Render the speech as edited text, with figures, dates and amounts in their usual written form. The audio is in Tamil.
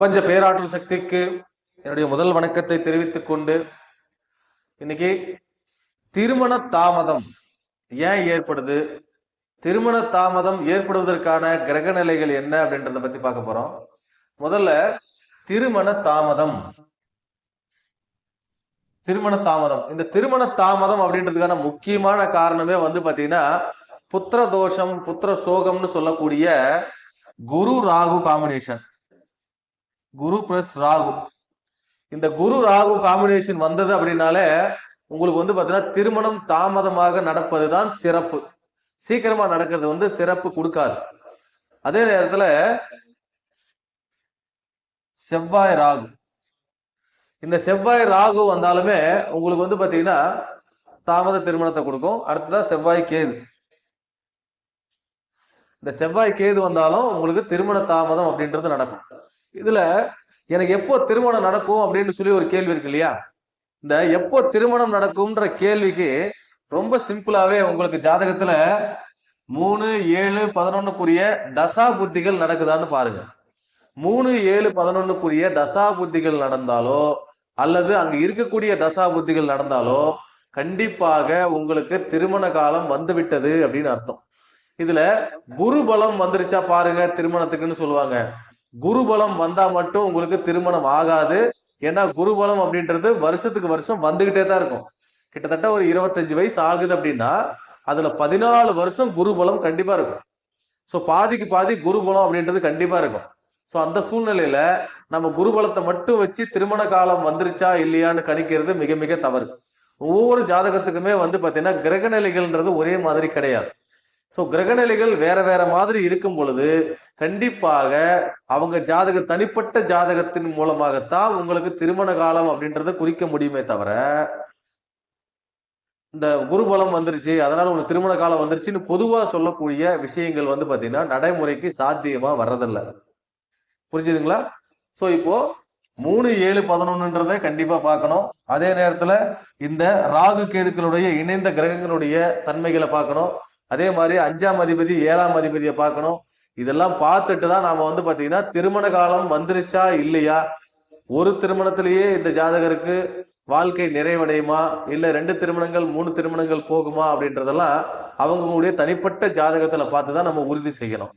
பிரபஞ்ச பேராற்றல் சக்திக்கு என்னுடைய முதல் வணக்கத்தை தெரிவித்துக் கொண்டு இன்னைக்கு திருமண தாமதம் ஏன் ஏற்படுது, திருமண தாமதம் ஏற்படுவதற்கான கிரக நிலைகள் என்ன அப்படின்றத பத்தி பார்க்க போறோம். முதல்ல திருமண தாமதம். இந்த திருமண தாமதம் அப்படின்றதுக்கான முக்கியமான காரணமே பாத்தீங்கன்னா புத்திர தோஷம், புத்திர சோகம்னு சொல்லக்கூடிய குரு ராகு காம்பினேஷன். குரு பிளஸ் ராகு, இந்த குரு ராகு காம்பினேஷன் வந்தது அப்படின்னாலே உங்களுக்கு பாத்தீங்கன்னா திருமணம் தாமதமாக நடப்பதுதான் சிறப்பு. சீக்கிரமா நடக்கிறது சிறப்பு கொடுக்காது. அதே நேரத்துல செவ்வாய் ராகு, இந்த செவ்வாய் ராகு வந்தாலுமே உங்களுக்கு பாத்தீங்கன்னா தாமத திருமணத்தை கொடுக்கும். அடுத்ததான் செவ்வாய் கேது. இந்த செவ்வாய் கேது வந்தாலும் உங்களுக்கு திருமண தாமதம் அப்படின்றது நடக்கும். இதுல எனக்கு எப்போ திருமணம் நடக்கும் அப்படின்னு சொல்லி ஒரு கேள்வி இருக்கு இல்லையா? இந்த எப்போ திருமணம் நடக்கும்ன்ற கேள்விக்கு ரொம்ப சிம்பிளாவே உங்களுக்கு ஜாதகத்துல 3, 7, 11க்குரிய தசா புத்திகள் நடக்குதான்னு பாருங்க. 3, 7, 11க்குரிய தசா புத்திகள் நடந்தாலோ அல்லது அங்க இருக்கக்கூடிய தசா புத்திகள் நடந்தாலோ கண்டிப்பாக உங்களுக்கு திருமண காலம் வந்துவிட்டது அப்படின்னு அர்த்தம். இதுல குரு பலம் வந்துருச்சா பாருங்க திருமணத்துக்குன்னு சொல்லுவாங்க. குரு பலம் வந்தா மட்டும் உங்களுக்கு திருமணம் ஆகாது. ஏன்னா குரு பலம் அப்படின்றது வருஷத்துக்கு வருஷம் வந்துகிட்டே தான் இருக்கும். கிட்டத்தட்ட ஒரு 25 வயசு ஆகுது அப்படின்னா அதுல 14 வருஷம் குரு பலம் கண்டிப்பா இருக்கும். ஸோ பாதிக்கு பாதி குரு பலம் அப்படின்றது கண்டிப்பா இருக்கும். ஸோ அந்த சூழ்நிலையில நம்ம குரு பலத்தை மட்டும் வச்சு திருமண காலம் வந்துருச்சா இல்லையான்னு கணிக்கிறது மிக மிக தவறு. ஒவ்வொரு ஜாதகத்துக்குமே பாத்தீங்கன்னா கிரக நிலைகள்ன்றது ஒரே மாதிரி கிடையாது. ஸோ கிரகநிலைகள் வேற வேற மாதிரி இருக்கும் பொழுது கண்டிப்பாக அவங்க தனிப்பட்ட ஜாதகத்தின் மூலமாகத்தான் உங்களுக்கு திருமண காலம் அப்படின்றத குறிக்க முடியுமே தவிர இந்த குருபலம் வந்துருச்சு அதனால உங்களுக்கு திருமண காலம் வந்துருச்சுன்னு பொதுவா சொல்லக்கூடிய விஷயங்கள் பாத்தீங்கன்னா நடைமுறைக்கு சாத்தியமா வர்றதில்ல. புரிஞ்சுதுங்களா? ஸோ இப்போ 3, 7, 11ன்றதை கண்டிப்பா பார்க்கணும். அதே நேரத்துல இந்த ராகு கேதுக்களுடைய இணைந்த கிரகங்களுடைய தன்மைகளை பார்க்கணும். அதே மாதிரி 5ஆம் அதிபதி 7ஆம் அதிபதியை பார்க்கணும். இதெல்லாம் பார்த்துட்டு தான் நாம பாத்தீங்கன்னா திருமண காலம் வந்துருச்சா இல்லையா, ஒரு திருமணத்திலேயே இந்த ஜாதகருக்கு வாழ்க்கை நிறைவடையுமா இல்ல 2 திருமணங்கள் 3 திருமணங்கள் போகுமா அப்படின்றதெல்லாம் அவங்களுடைய தனிப்பட்ட ஜாதகத்துல பார்த்துதான் நம்ம உறுதி செய்யணும்.